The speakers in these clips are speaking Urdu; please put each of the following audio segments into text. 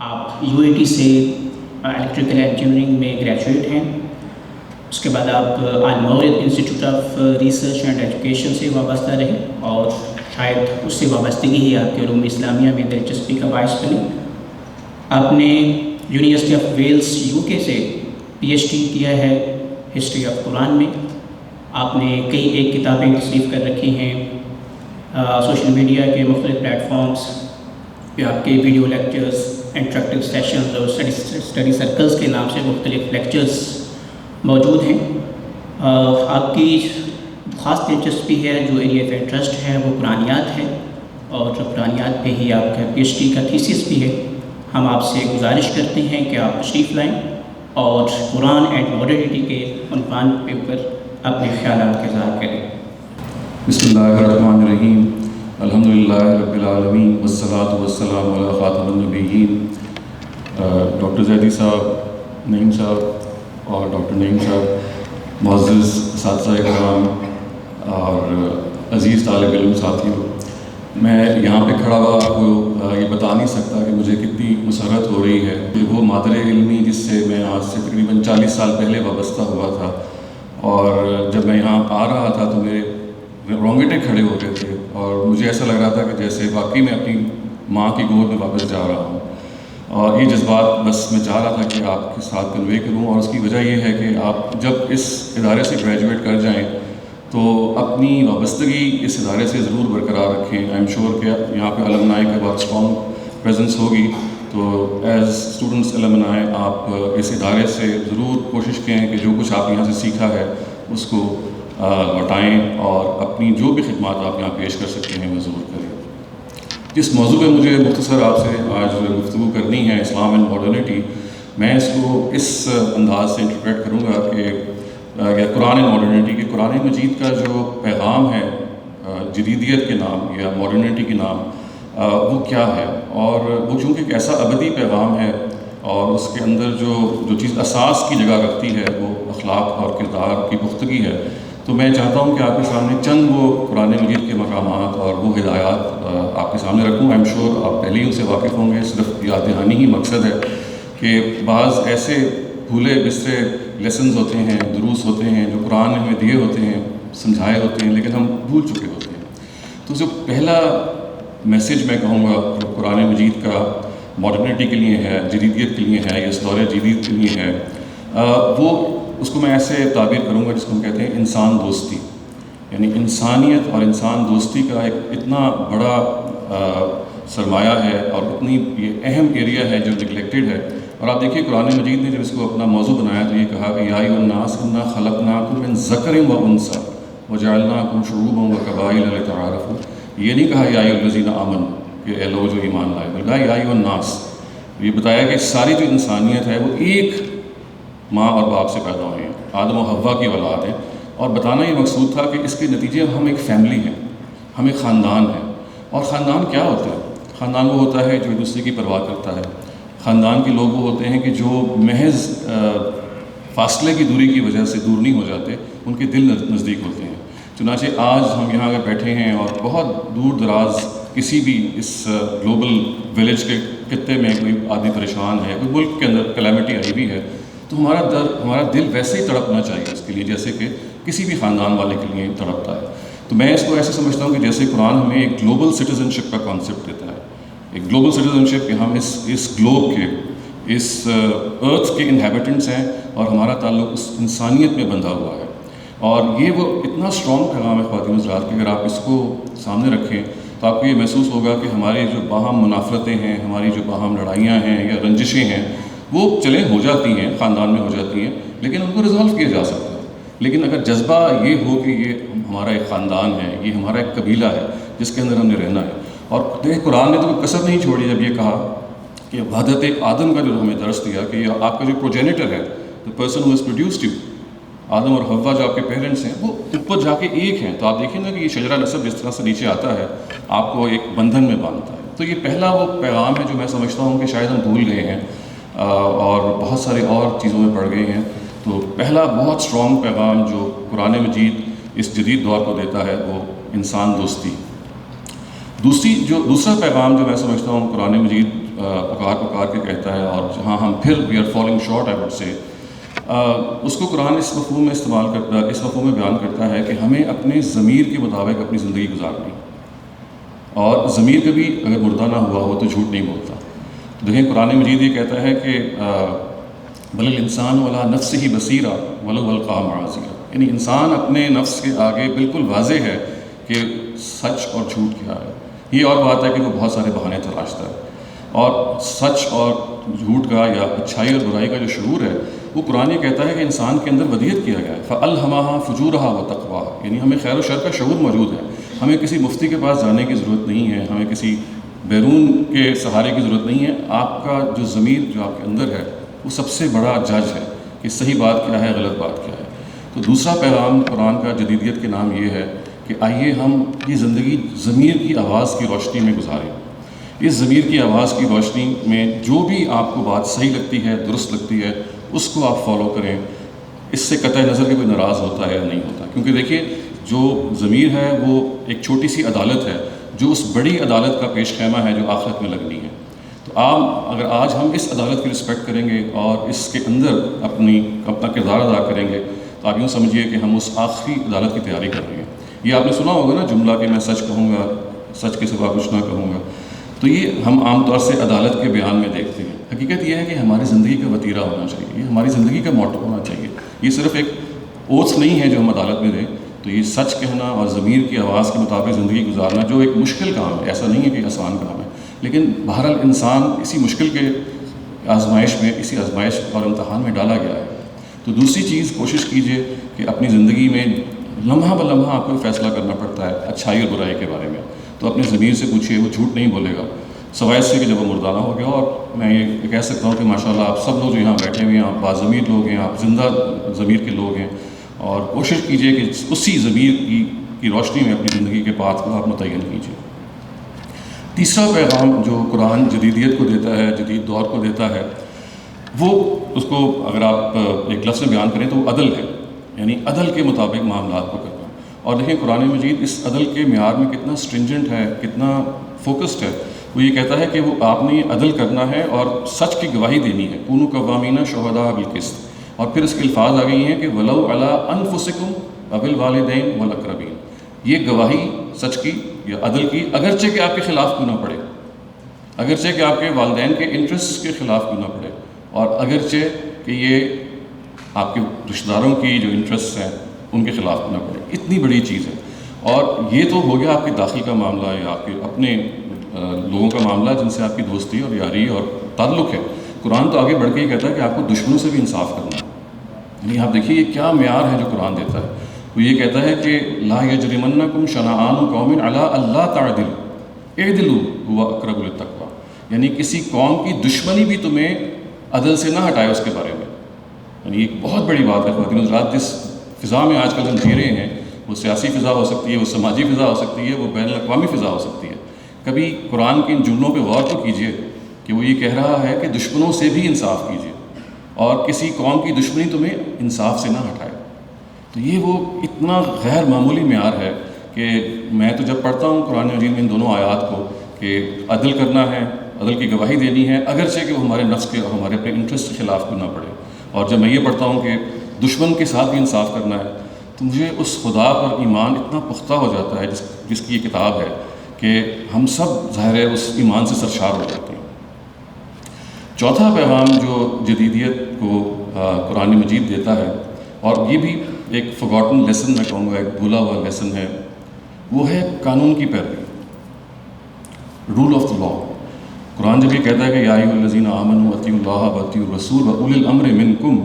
آپ UAT سے الیکٹریکل انجینئرنگ میں گریجویٹ ہیں، اس کے بعد آپ Almawrid institute of research and education سے وابستہ رہے اور شاید اس سے وابستگی ہی آپ کے علوم اسلامیہ میں دلچسپی کا باعث بنی۔ آپ نے یونیورسٹی آف ویلز UK سے PhD کیا ہے ہسٹری آف قرآن میں۔ آپ نے کئی ایک کتابیں تصنیف کر رکھی ہیں، سوشل میڈیا کے مختلف پلیٹ فارمز پہ آپ کے ویڈیو لیکچرز، انٹریکٹیو سیشنز اور اسٹڈی سرکلز کے نام سے مختلف لیکچرز موجود ہیں۔ آپ کی خاص دلچسپی ہے، جو ایریا آف انٹرسٹ ہے وہ قرآنیات ہے، اور جو قرآنیات پہ ہی آپ کا PhD کا تھیسس بھی ہے۔ ہم آپ سے گزارش کرتے ہیں کہ آپ تشریف لائیں اور قرآن اینڈ ماڈرنٹی کے عنوان کے اوپر اپنے خیالات کا اظہار کریں۔ بسم اللہ الرحمن الرحیم، الحمدللہ رب العالمین والصلاة والسلام علی خاتم النبیین۔ ڈاکٹر زیدی صاحب، نعیم صاحب اور ڈاکٹر نعیم صاحب، معزز اساتذہ کرام اور عزیز طالب علم ساتھیوں، میں یہاں پہ کھڑا ہوا آپ کو یہ بتا نہیں سکتا کہ مجھے کتنی مسرت ہو رہی ہے کہ وہ مادر علمی جس سے میں آج سے تقریباً 40 سال پہلے وابستہ ہوا تھا، اور جب میں یہاں آ رہا تھا تو میرے رونگٹے کھڑے ہو گئے تھے اور مجھے ایسا لگ رہا تھا کہ جیسے واقعی میں اپنی ماں کی گود میں واپس جا رہا ہوں، اور یہ جذبات بس میں چاہ رہا تھا کہ آپ کے ساتھ کنوے کروں۔ اور اس کی وجہ یہ ہے کہ آپ جب اس ادارے سے گریجویٹ کر جائیں تو اپنی وابستگی اس ادارے سے ضرور برقرار رکھیں۔ آئی ایم شیور کہ یہاں پہ الومنائی کا بہت اسٹرانگ پریزنس ہوگی، تو ایز اسٹوڈنٹس الومنائی آپ اس ادارے سے ضرور کوشش کریں کہ جو کچھ آپ یہاں سے سیکھا ہے اس کو لوٹائیں، اور اپنی جو بھی خدمات آپ یہاں پیش کر سکتے ہیں وہ ضرور کریں۔ جس موضوع پہ مجھے مختصر آپ سے آج گفتگو کرنی ہے، اسلام اینڈ ماڈرنٹی، میں اس کو اس انداز سے انٹرپریٹ کروں گا کہ قرآن اینڈ ماڈرنٹی، کہ قرآن مجید کا جو پیغام ہے جدیدیت کے نام یا ماڈرنٹی کے نام، وہ کیا ہے، اور وہ چونکہ ایک ایسا ابدی پیغام ہے اور اس کے اندر جو چیز اساس کی جگہ رکھتی ہے وہ اخلاق اور کردار کی پختگی ہے، تو میں چاہتا ہوں کہ آپ کے سامنے چند وہ قرآن مجید کے مقامات اور وہ ہدایات آپ کے سامنے رکھوں۔ آئی ایم شیور آپ پہلے ہی ان سے واقف ہوں گے، صرف یاد دہانی ہی مقصد ہے کہ بعض ایسے بھولے بسرے لیسنز ہوتے ہیں، دروس ہوتے ہیں جو قرآن نے ہمیں دیے ہوتے ہیں، سمجھائے ہوتے ہیں، لیکن ہم بھول چکے ہوتے ہیں۔ تو جو پہلا میسیج میں کہوں گا جو قرآن مجید کا ماڈرنٹی کے لیے ہے، جدیدیت کے لیے ہے، یا اس دور جدید کے لیے ہے، وہ اس کو میں ایسے تعبیر کروں گا جس کو ہم کہتے ہیں انسان دوستی، یعنی انسانیت اور انسان دوستی کا ایک اتنا بڑا سرمایہ ہے اور اتنی یہ اہم ایریا ہے جو نگلیکٹڈ ہے۔ اور آپ دیکھیے قرآن مجید نے جب اس کو اپنا موضوع بنایا تو یہ کہا کہ یا ایھا الناس انا خلقناکم من ذکر و انثی وجعلناکم شعوبا وقبائل لتعارفوا۔ یہ نہیں کہا یا ایھا الذین آمنوا کہ اے لوگ جو ایمان لائے، بلکہ یا ایھا الناس، یہ بتایا کہ ساری جو انسانیت ہے وہ ایک ماں اور باپ سے پیدا ہوئے ہیں، آدم و حوا کی اولاد ہیں، اور بتانا یہ مقصود تھا کہ اس کے نتیجے ہم ایک فیملی ہیں، ہم ایک خاندان ہیں۔ اور خاندان کیا ہوتا ہے؟ خاندان وہ ہوتا ہے جو ایک دوسرے کی پرواہ کرتا ہے۔ خاندان کے لوگ وہ ہوتے ہیں کہ جو محض فاصلے کی دوری کی وجہ سے دور نہیں ہو جاتے، ان کے دل نزدیک ہوتے ہیں۔ چنانچہ آج ہم یہاں اگر بیٹھے ہیں اور بہت دور دراز کسی بھی اس گلوبل ولیج کے خطے میں کوئی آدمی پریشان ہے، کوئی ملک کے اندر کلیمٹی آئی ہوئی ہے، تو ہمارا دل ویسے ہی تڑپنا چاہیے اس کے لیے جیسے کہ کسی بھی خاندان والے کے لیے تڑپتا ہے۔ تو میں اس کو ایسے سمجھتا ہوں کہ جیسے قرآن ہمیں ایک گلوبل سٹیزن شپ کا کانسیپٹ دیتا ہے، ایک گلوبل سٹیزن شپ کہ ہم اس گلوب کے، اس ارتھ کے انہیبیٹنٹس ہیں، اور ہمارا تعلق اس انسانیت میں بندھا ہوا ہے۔ اور یہ وہ اتنا اسٹرانگ پیغام ہے خواتین حضرات کہ اگر آپ اس کو سامنے رکھیں تو آپ کو یہ محسوس ہوگا کہ ہماری جو باہم منافرتیں ہیں، ہماری جو باہم لڑائیاں ہیں یا رنجشیں ہیں، وہ چلیں ہو جاتی ہیں، خاندان میں ہو جاتی ہیں، لیکن ان کو ریزالو کیا جا سکتا ہے۔ لیکن اگر جذبہ یہ ہو کہ یہ ہمارا ایک خاندان ہے، یہ ہمارا ایک قبیلہ ہے جس کے اندر ہم نے رہنا ہے، اور دیکھ قرآن نے تو کوئی کسر نہیں چھوڑی جب یہ کہا کہ وحدت آدم کا جو ہمیں درس دیا کہ یہ آپ کا جو پروجینیٹر ہے، the person who has produced you، آدم اور حوا جو آپ کے پیرنٹس ہیں، وہ اوپر جا کے ایک ہیں۔ تو آپ دیکھیں نا کہ یہ شجرہ نسب جس طرح سے نیچے آتا ہے آپ کو ایک بندھن میں باندھتا ہے۔ تو یہ پہلا وہ پیغام ہے جو میں سمجھتا ہوں کہ شاید ہم بھول گئے ہیں اور بہت سارے اور چیزوں میں پڑ گئے ہیں۔ تو پہلا بہت اسٹرانگ پیغام جو قرآن مجید اس جدید دور کو دیتا ہے وہ انسان دوستی۔ دوسرا پیغام جو میں سمجھتا ہوں قرآن مجید پکار کے کہتا ہے، اور جہاں ہم پھر we are falling short I would say, اس کو قرآن اس مفہوم میں استعمال کرتا ہے، اس مفہوم میں بیان کرتا ہے کہ ہمیں اپنے ضمیر کے مطابق اپنی زندگی گزارنی، اور ضمیر کبھی اگر مردہ نہ ہوا ہو تو جھوٹ نہیں بولتا۔ تو دیکھیں قرآن مجید یہ کہتا ہے کہ بل الانسان ولا نفسہ بصیرہ ولو القیٰ معاذیرہ، یعنی انسان اپنے نفس کے آگے بالکل واضح ہے کہ سچ اور جھوٹ کیا ہے۔ یہ اور بات ہے کہ وہ بہت سارے بہانے تراشتا ہے، اور سچ اور جھوٹ کا یا اچھائی اور برائی کا جو شعور ہے وہ قرآن یہ کہتا ہے کہ انسان کے اندر ودیت کیا گیا ہے، فَأَلْهَمَهَا فُجُورَهَا وَتَقْوَاهَا، یعنی ہمیں خیر و شر کا شعور موجود ہے، ہمیں کسی مفتی کے پاس جانے کی ضرورت نہیں ہے، ہمیں کسی بیرون کے سہارے کی ضرورت نہیں ہے۔ آپ کا جو ضمیر جو آپ کے اندر ہے وہ سب سے بڑا جج ہے کہ صحیح بات کیا ہے، غلط بات کیا ہے۔ تو دوسرا پیغام قرآن کا جدیدیت کے نام یہ ہے کہ آئیے ہم یہ زندگی ضمیر کی آواز کی روشنی میں گزاریں۔ اس ضمیر کی آواز کی روشنی میں جو بھی آپ کو بات صحیح لگتی ہے، درست لگتی ہے، اس کو آپ فالو کریں، اس سے قطع نظر کہ کوئی ناراض ہوتا ہے یا نہیں ہوتا، کیونکہ دیکھیے جو ضمیر ہے وہ ایک چھوٹی سی عدالت ہے جو اس بڑی عدالت کا پیش خیمہ ہے جو آخرت میں لگنی ہے۔ تو آپ اگر آج ہم اس عدالت کی رسپیکٹ کریں گے اور اس کے اندر اپنا کردار ادا کریں گے تو آپ یوں سمجھیے کہ ہم اس آخری عدالت کی تیاری کر رہے ہیں۔ یہ آپ نے سنا ہوگا نا جملہ کہ میں سچ کہوں گا، سچ کے سوا کچھ نہ کہوں گا، تو یہ ہم عام طور سے عدالت کے بیان میں دیکھتے ہیں۔ حقیقت یہ ہے کہ ہماری زندگی کا وتیرہ ہونا چاہیے، یہ ہماری زندگی کا موٹو ہونا چاہیے، یہ صرف ایک اوتھ نہیں ہے جو ہم عدالت میں دیں۔ تو یہ سچ کہنا اور ضمیر کی آواز کے مطابق زندگی گزارنا جو ایک مشکل کام ہے، ایسا نہیں ہے کہ آسان کام ہے، لیکن بہرحال انسان اسی مشکل کے آزمائش میں، اسی آزمائش اور امتحان میں ڈالا گیا ہے۔ تو دوسری چیز کوشش کیجئے کہ اپنی زندگی میں لمحہ بہ لمحہ آپ کو فیصلہ کرنا پڑتا ہے اچھائی اور برائی کے بارے میں، تو اپنے ضمیر سے پوچھیے، وہ جھوٹ نہیں بولے گا سوائے اس سے کہ جب وہ مردانہ ہو گیا۔ اور میں یہ کہہ سکتا ہوں کہ ماشاءاللہ آپ سب لوگ جو یہاں بیٹھے ہوئے ہیں، آپ باضمیر لوگ ہیں، آپ زندہ ضمیر کے لوگ ہیں، اور کوشش کیجئے کہ اسی ضمیر کی روشنی میں اپنی زندگی کے پاتھ کو آپ متعین کیجئے۔ تیسرا پیغام جو قرآن جدیدیت کو دیتا ہے، جدید دور کو دیتا ہے، وہ اس کو اگر آپ ایک لفظ میں بیان کریں تو وہ عدل ہے، یعنی عدل کے مطابق معاملات کو کرنا۔ اور دیکھیں قرآن مجید اس عدل کے معیار میں کتنا اسٹرنجنٹ ہے، کتنا فوکسڈ ہے۔ وہ یہ کہتا ہے کہ وہ آپ نے عدل کرنا ہے اور سچ کی گواہی دینی ہے، کونوا قوامین شہداء بالقسط، اور پھر اس کے الفاظ آ گئی ہیں کہ ولو علی انفسکم وبالوالدین والاقربین، یہ گواہی سچ کی یا عدل کی اگرچہ کہ آپ کے خلاف کیوں نہ پڑے، اگرچہ کہ آپ کے والدین کے انٹرسٹ کے خلاف کیوں نہ پڑے، اور اگرچہ کہ یہ آپ کے رشتہ داروں کی جو انٹرسٹ ہیں ان کے خلاف کیوں نہ پڑے۔ اتنی بڑی چیز ہے، اور یہ تو ہو گیا آپ کے داخل کا معاملہ یا آپ کے اپنے لوگوں کا معاملہ جن سے آپ کی دوستی اور یاری اور تعلق ہے۔ قرآن تو آگے بڑھ کے یہ کہتا ہے کہ آپ کو دشمنوں سے بھی انصاف کرنا ہے۔ یعنی آپ دیکھیے یہ کیا معیار ہے جو قرآن دیتا ہے۔ وہ یہ کہتا ہے کہ لا یجرمنکم شنآن قوم علی الا تعدلوا اعدلوا هو اقرب للتقوی، یعنی کسی قوم کی دشمنی بھی تمہیں عدل سے نہ ہٹائے اس کے بارے میں۔ یعنی ایک بہت بڑی بات ہے خواتین حضرات، جس فضا میں آج کل ہم جی رہے ہیں، وہ سیاسی فضا ہو سکتی ہے، وہ سماجی فضا ہو سکتی ہے، وہ بین الاقوامی فضا ہو سکتی ہے۔ کبھی قرآن کے ان جملوں پہ غور تو کیجئے کہ وہ یہ کہہ رہا ہے کہ دشمنوں سے بھی انصاف کیجئے، اور کسی قوم کی دشمنی تمہیں انصاف سے نہ ہٹائے۔ تو یہ وہ اتنا غیر معمولی معیار ہے کہ میں تو جب پڑھتا ہوں قرآن مجید میں ان دونوں آیات کو کہ عدل کرنا ہے، عدل کی گواہی دینی ہے، اگرچہ کہ وہ ہمارے نفس کے اور ہمارے اپنے انٹرسٹ کے خلاف کیوں نہ پڑے، اور جب میں یہ پڑھتا ہوں کہ دشمن کے ساتھ بھی انصاف کرنا ہے، تو مجھے اس خدا پر ایمان اتنا پختہ ہو جاتا ہے جس کی یہ کتاب ہے کہ ہم سب ظاہر ہے اس ایمان سے سرشار ہو جاتے ہیں۔ چوتھا پیغام جو جدیدیت کو قرآن مجید دیتا ہے، اور یہ بھی ایک فورگاٹن لیسن میں کہوں گا، ایک بھولا ہوا لیسن ہے، وہ ہے قانون کی پیروی، رول آف دا لا۔ قرآن جب یہ کہتا ہے کہ یا ایھا الذین آمنوا اطیعوا اللہ واطیعوا الرسول واولی الامر منکم،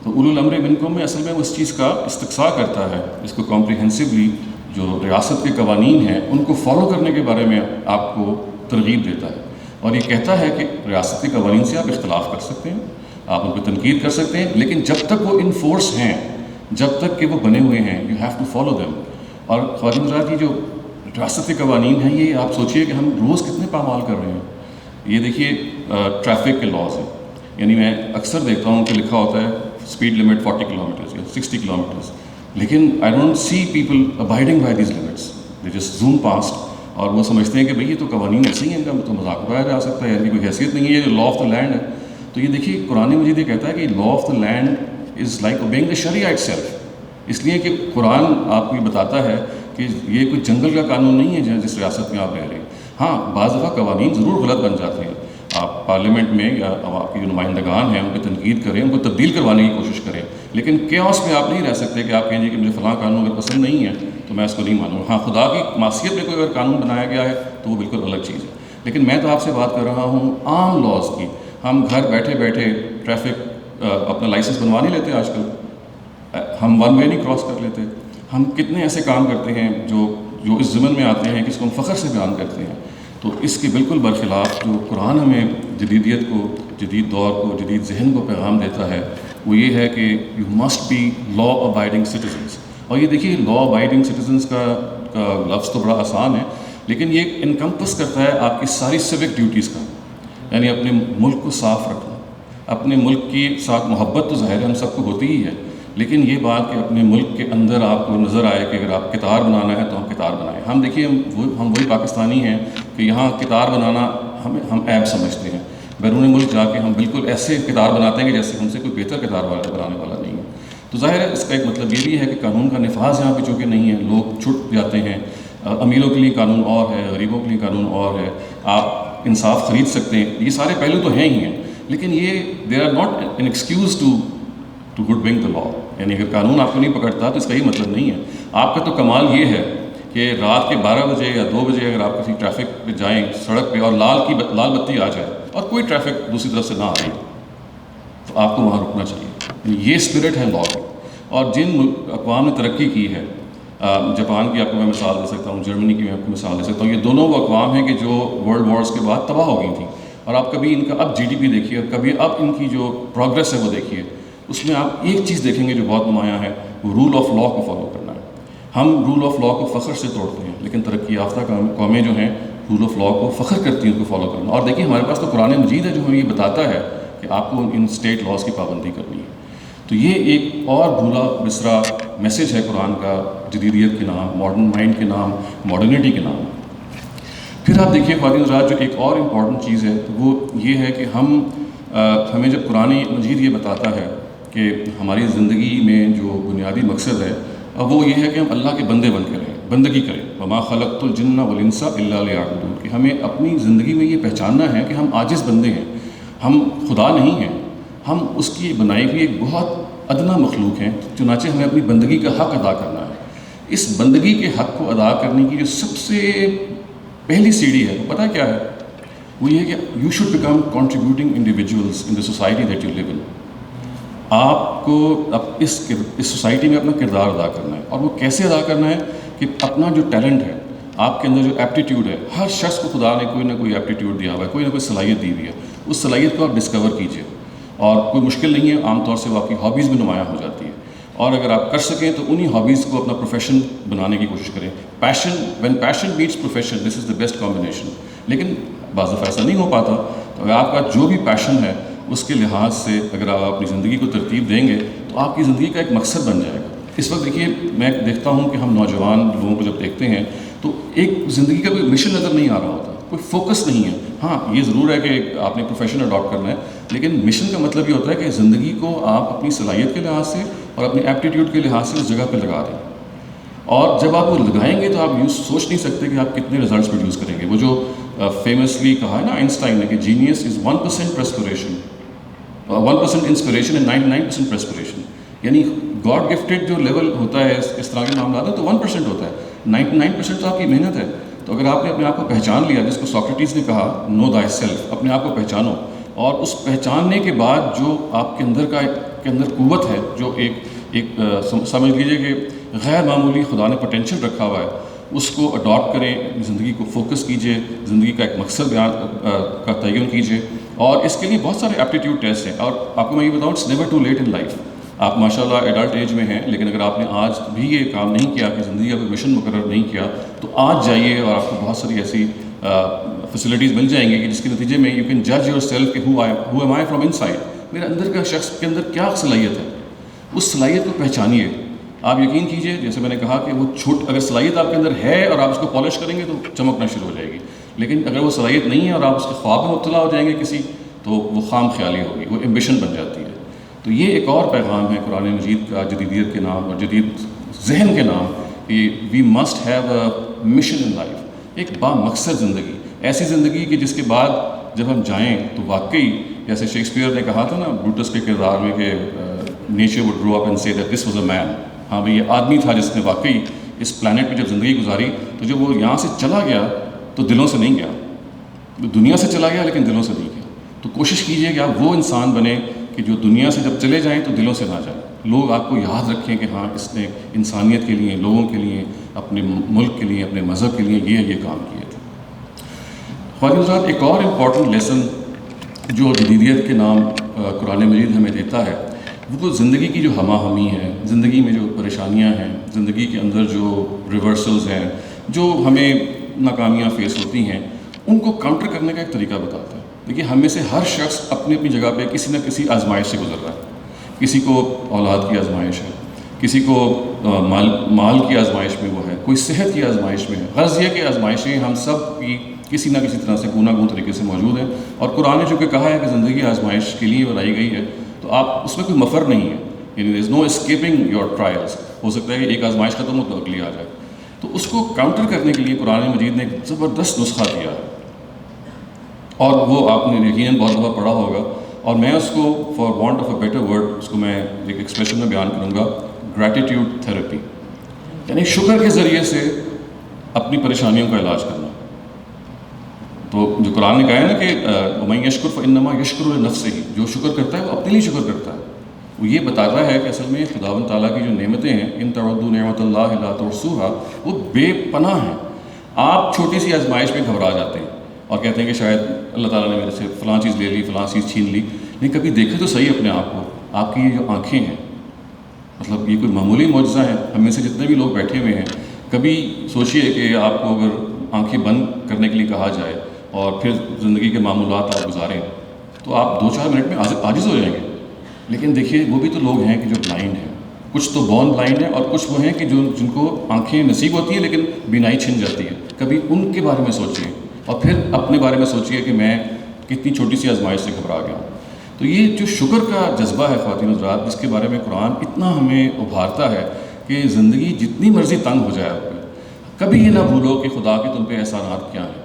تو اولی الامر منکم میں اصل میں وہ اس چیز کا استقصاء کرتا ہے، اس کو کمپریہنسولی جو ریاست کے قوانین ہیں ان کو فالو کرنے کے بارے میں آپ کو ترغیب دیتا ہے، اور یہ کہتا ہے کہ ریاست کے قوانین سے آپ اختلاف کر سکتے ہیں، آپ ان پہ تنقید کر سکتے ہیں، لیکن جب تک وہ انفورس ہیں، جب تک کہ وہ بنے ہوئے ہیں، you have to follow them. اور خواتین حضرات کی جو ریاست کے قوانین ہیں، یہ آپ سوچئے کہ ہم روز کتنے پامال کر رہے ہیں۔ یہ دیکھیے ٹریفک کے لاز ہیں، یعنی میں اکثر دیکھتا ہوں کہ لکھا ہوتا ہے اسپیڈ لمٹ 40 کلومیٹرز یا 60 کلومیٹرز، لیکن I don't see people abiding by these limits, they just zoom past. اور وہ سمجھتے ہیں کہ بھئی یہ تو قوانین ایسے ہی ہیں، ان کا تو مذاق اڑایا جا سکتا ہے، ان کی کوئی حیثیت نہیں ہے، یہ لا آف دا لینڈ ہے. تو یہ دیکھیے قرآن مجید یہ کہتا ہے کہ law of the land is like obeying the sharia it self. اس لیے کہ قرآن آپ کو یہ بتاتا ہے کہ یہ کوئی جنگل کا قانون نہیں ہے جس ریاست میں آپ رہ رہے ہیں. ہاں بعض دفعہ قوانین ضرور غلط بن جاتے ہیں، آپ پارلیمنٹ میں یا آپ کے جو نمائندگان ہیں ان پہ تنقید کریں، ان کو تبدیل کروانے کی کوشش کریں، لیکن کیوس میں آپ نہیں رہ سکتے کہ آپ کہیں گے کہ مجھے فلاں قانون اگر پسند نہیں ہے تو میں اس کو نہیں مانوں. ہاں خدا کی معصیت میں کوئی اگر قانون بنایا گیا ہے تو وہ بالکل الگ چیز ہے. لیکن میں تو آپ سے بات کر رہا ہوں عام لاز کی. ہم گھر بیٹھے بیٹھے ٹریفک اپنا لائسنس بنوا نہیں لیتے آج کل، ہم ون وے نہیں کراس کر لیتے. ہم کتنے ایسے کام کرتے ہیں جو اس ضمن میں آتے ہیں کہ اس کو ہم فخر سے بیان کرتے ہیں. تو اس کے بالکل برخلاف جو قرآن ہمیں جدیدیت کو، جدید دور کو، جدید ذہن کو پیغام دیتا ہے وہ یہ ہے کہ you must be law abiding citizens. اور یہ دیکھیے لا ابائڈنگ سٹیزنس کا لفظ تو بڑا آسان ہے، لیکن یہ انکمپس کرتا ہے آپ کی ساری سوک ڈیوٹیز کا. یعنی اپنے ملک کو صاف رکھنا، اپنے ملک کی ساتھ محبت تو ظاہر ہم سب کو ہوتی ہی ہے، لیکن یہ بات کہ اپنے ملک کے اندر آپ کو نظر آئے کہ اگر آپ کتار بنانا ہے تو ہم کتار بنائیں. ہم دیکھیے ہم وہی پاکستانی ہیں کہ یہاں کتار بنانا ہم عیب سمجھتے ہیں. بیرون ملک جا کے ہم بالکل ایسے کتار بناتے ہیں کہ جیسے ہم سے کوئی بہتر کتار بنانے والا نہیں ہے. تو ظاہر ہے اس کا ایک مطلب یہ بھی ہے کہ قانون کا نفاذ یہاں پہ چونکہ نہیں ہے، لوگ چھٹ جاتے ہیں. امیروں کے لیے قانون اور ہے، غریبوں کے لیے قانون اور ہے، آپ انصاف خرید سکتے ہیں، یہ سارے پہلو تو ہیں ہی ہیں، لیکن یہ they are not an excuse to good wing the law. یعنی اگر قانون آپ کو نہیں پکڑتا تو اس کا یہ مطلب نہیں ہے. آپ کا تو کمال یہ ہے کہ رات کے 12 بجے یا 2 بجے اگر آپ کسی ٹریفک پہ جائیں سڑک پہ اور لال بتی آ جائے اور کوئی ٹریفک دوسری طرف سے نہ آ رہی تو آپ کو وہاں رکنا چاہیے. یعنی یہ اسپرٹ ہے لا کی. اور جن اقوام نے ترقی کی ہے، جاپان کی آپ کو میں مثال دے سکتا ہوں، جرمنی کی میں آپ کو مثال دے سکتا ہوں، یہ دونوں وہ اقوام ہیں کہ جو ورلڈ وارز کے بعد تباہ ہو گئی تھیں. اور آپ کبھی ان کا اب جی ڈی پی دیکھیے اور کبھی اب ان کی جو پروگرس ہے وہ دیکھیے، اس میں آپ ایک چیز دیکھیں گے جو بہت نمایاں ہے، وہ رول آف لا کو فالو کرنا ہے. ہم رول آف لا کو فخر سے توڑتے ہیں، لیکن ترقی یافتہ قومیں جو ہیں رول آف لا کو فخر کرتی ہیں ان کو فالو کرنا. اور دیکھیے ہمارے پاس تو قرآن مجید ہے جو ہمیں یہ بتاتا ہے کہ آپ کو ان اسٹیٹ لاز کی پابندی کرنی ہے. تو یہ ایک اور بھولا بسرا میسیج ہے قرآن کا، جدیدیت کے نام، ماڈرن مائنڈ کے نام، ماڈرنٹی کے نام. پھر آپ دیکھیے خواتین حضرات جو ایک اور امپورٹنٹ چیز ہے وہ یہ ہے کہ ہمیں جب قرآن مجید یہ بتاتا ہے کہ ہماری زندگی میں جو بنیادی مقصد ہے وہ یہ ہے کہ ہم اللہ کے بندے بن کے رہیں، بندگی کریں. وما خلقت الجن والانس الا لیعبدون، کہ ہمیں اپنی زندگی میں یہ پہچاننا ہے کہ ہم عاجز بندے ہیں، ہم خدا نہیں ہیں، ہم اس کی بنائی ہوئی ایک بہت ادنا مخلوق ہیں. چنانچہ ہمیں اپنی بندگی کا حق ادا کرنا ہے. اس بندگی کے حق کو ادا کرنے کی جو سب سے پہلی سیڑھی ہے وہ پتہ کیا ہے؟ وہ یہ کہ you should become contributing individuals in the society that you live in. آپ کو اب اس سوسائٹی میں اپنا کردار ادا کرنا ہے. اور وہ کیسے ادا کرنا ہے؟ کہ اپنا جو ٹیلنٹ ہے، آپ کے اندر جو ایپٹیٹیوڈ ہے، ہر شخص کو خدا نے کوئی نہ کوئی ایپٹیٹیوڈ دیا ہوا ہے، کوئی نہ کوئی صلاحیت دی ہوئی ہے. اس صلاحیت کو آپ ڈسکور کیجیے. اور کوئی مشکل نہیں ہے، عام طور سے وہ آپ کی ہابیز میں نمایاں ہو جاتی ہے. اور اگر آپ کر سکیں تو انہی ہابیز کو اپنا پروفیشن بنانے کی کوشش کریں. When passion meets profession, this is the best combination. لیکن بعض دفعہ ایسا نہیں ہو پاتا. تو اگر آپ کا جو بھی پیشن ہے اس کے لحاظ سے اگر آپ اپنی زندگی کو ترتیب دیں گے تو آپ کی زندگی کا ایک مقصد بن جائے گا. اس وقت دیکھیے میں دیکھتا ہوں کہ ہم نوجوان لوگوں کو جب دیکھتے ہیں تو ایک زندگی کا کوئی مشن نظر نہیں آ رہا ہوتا، کوئی فوکس نہیں ہے. ہاں یہ ضرور ہے کہ آپ نے پروفیشن اڈاپٹ کرنا ہے، لیکن مشن کا مطلب یہ ہوتا ہے کہ زندگی کو آپ اپنی صلاحیت کے لحاظ سے اور اپنی ایپٹیٹیوڈ کے لحاظ سے اس جگہ پہ لگا دیں. اور جب آپ وہ لگائیں گے تو آپ یوں سوچ نہیں سکتے کہ آپ کتنے ریزلٹس پروڈیوس کریں گے. وہ جو فیمسلی کہا ہے نا آئنسٹائن نے کہ جینیس از 1% پرسپریشن، 1% انسپریشن اینڈ 99% پرسپریشن. یعنی گاڈ گفٹیڈ جو لیول ہوتا ہے اس طرح کے معاملات ہیں تو 1% ہوتا ہے، 99% تو آپ کی محنت ہے. تو اگر آپ نے اپنے آپ کو پہچان لیا، جس کو سوکریٹیز نے کہا نو دائی سیلف، اپنے آپ کو پہچانو، اور اس پہچاننے کے بعد جو آپ کے اندر قوت ہے، جو ایک سمجھ لیجیے کہ غیر معمولی خدا نے پوٹینشیل رکھا ہوا ہے، اس کو اڈاپٹ کریں، زندگی کو فوکس کیجئے، زندگی کا ایک مقصد کا تعین کیجئے. اور اس کے لیے بہت سارے ایپٹیٹیوڈ ٹیسٹ ہیں. اور آپ کو میں یہ بتاؤں، it's never too late in life. آپ ماشاءاللہ ایڈلٹ ایج میں ہیں، لیکن اگر آپ نے آج بھی یہ کام نہیں کیا کہ زندگی کا کوئی مشن مقرر نہیں کیا تو آج جائیے اور آپ کو بہت ساری ایسی فیسلٹیز مل جائیں گی کہ جس کے نتیجے میں یو کین جج یور سیلف کہ who am I from inside. میرے اندر کا شخص کے اندر کیا صلاحیت ہے، اس صلاحیت کو پہچانیے. آپ یقین کیجئے جیسے میں نے کہا کہ وہ اگر صلاحیت آپ کے اندر ہے اور آپ اس کو پالش کریں گے تو چمکنا شروع ہو جائے گی، لیکن اگر وہ صلاحیت نہیں ہے اور آپ اس کے خواب میں مبتلا ہو جائیں گے کسی، تو وہ خام خیالی ہوگی، وہ ایمبیشن بن جاتی ہے۔ تو یہ ایک اور پیغام ہے قرآن مجید کا جدیدیت کے نام اور جدید ذہن کے نام کہ we must have a mission in life, ایک با مقصد زندگی، ایسی زندگی کہ جس کے بعد جب ہم جائیں تو واقعی جیسے شیکسپیئر نے کہا تھا نا بروٹس کے کردار میں کہ nature would grow up and say that this was a man, ہاں بھئی یہ آدمی تھا جس نے واقعی اس پلانٹ پہ جب زندگی گزاری، تو جب وہ یہاں سے چلا گیا تو دلوں سے نہیں گیا، دنیا سے چلا گیا لیکن دلوں سے نہیں گیا۔ تو کوشش کیجئے کہ آپ وہ انسان بنیں کہ جو دنیا سے جب چلے جائیں تو دلوں سے نہ جائیں، لوگ آپ کو یاد رکھیں کہ ہاں اس نے انسانیت کے لیے، لوگوں کے لیے، اپنے ملک کے لیے، اپنے مذہب کے لیے یہ کام کیے تھے۔ خواتین حضرات، ایک اور امپورٹنٹ لیسن جو جدیدیت کے نام قرآن مجید ہمیں دیتا ہے وہ زندگی کی جو ہمہ ہمی ہے، زندگی میں جو پریشانیاں ہیں، زندگی کے اندر جو ریورسلز ہیں، جو ہمیں ناکامیاں فیس ہوتی ہیں، ان کو کاؤنٹر کرنے کا ایک طریقہ بتاتا ہے۔ دیکھیے ہم میں سے ہر شخص اپنی اپنی جگہ پہ کسی نہ کسی آزمائش سے گزر رہا ہے، کسی کو اولاد کی آزمائش ہے، کسی کو مال کی آزمائش میں وہ ہے، کوئی صحت کی آزمائش میں ہے۔ غرض یہ کہ آزمائشیں ہم سب کی کسی نہ کسی طرح سے گوناگون گون طریقے سے موجود ہیں، اور قرآن نے چونکہ کہا ہے کہ زندگی آزمائش کے لیے بنائی گئی ہے، تو آپ اس میں کوئی مفر نہیں ہے، یعنی دیر از نو اسکیپنگ یور ٹرائلس۔ ہو سکتا ہے کہ ایک آزمائش ختم ہو تو اگلی آ جائے، تو اس کو کاؤنٹر کرنے کے لیے قرآن مجید نے ایک زبردست نسخہ دیا ہے، اور وہ آپ نے یقیناً بہت دفعہ پڑھا ہوگا، اور میں اس کو for want of a better word اس کو میں ایک ایکسپریشن میں بیان کروں گا، گریٹیٹیوڈ تھیراپی، یعنی شکر کے ذریعے سے اپنی پریشانیوں کا علاج کرنا۔ تو جو قرآن نے کہا ہے نا کہ وَمَن يَشْكُرْ فَإِنَّمَا يَشْكُرُ لِنَفْسِهِ، جو شکر کرتا ہے وہ اپنے لیے شکر کرتا ہے۔ وہ یہ بتاتا ہے کہ اصل میں خداوند تعالیٰ کی جو نعمتیں ہیں، ان تعدوا نعمت اللہ لا تحصوها، وہ بے پناہ ہیں۔ آپ چھوٹی سی آزمائش میں گھبرا جاتے ہیں اور کہتے ہیں کہ شاید اللہ تعالیٰ نے میرے سے فلاں چیز لے لی، فلاں چیز چھین لی، لیکن کبھی دیکھے تو صحیح اپنے آپ کو، آپ کی یہ جو آنکھیں ہیں، مطلب یہ کوئی معمولی معجزہ ہے۔ ہم میں سے جتنے بھی لوگ بیٹھے ہوئے ہیں، کبھی سوچئے کہ آپ کو اگر آنکھیں بند کرنے کے لیے کہا جائے اور پھر زندگی کے معمولات آپ گزاریں تو آپ 2-4 منٹ میں عاجز ہو جائیں گے، لیکن دیکھیے وہ بھی تو لوگ ہیں کہ جو بلائنڈ ہیں، کچھ تو بورن بلائنڈ ہیں اور کچھ وہ ہیں کہ جن کو آنکھیں نصیب ہوتی ہیں لیکن بینائی چھن جاتی ہے۔ کبھی ان کے بارے میں سوچیے اور پھر اپنے بارے میں سوچیے کہ میں کتنی چھوٹی سی آزمائش سے گھبرا گیا ہوں۔ تو یہ جو شکر کا جذبہ ہے خواتین حضرات، جس کے بارے میں قرآن اتنا ہمیں ابھارتا ہے کہ زندگی جتنی مرضی تنگ ہو جائے آپ پہ، کبھی یہ نہ بھولو کہ خدا کے تم پہ احسانات کیا ہیں۔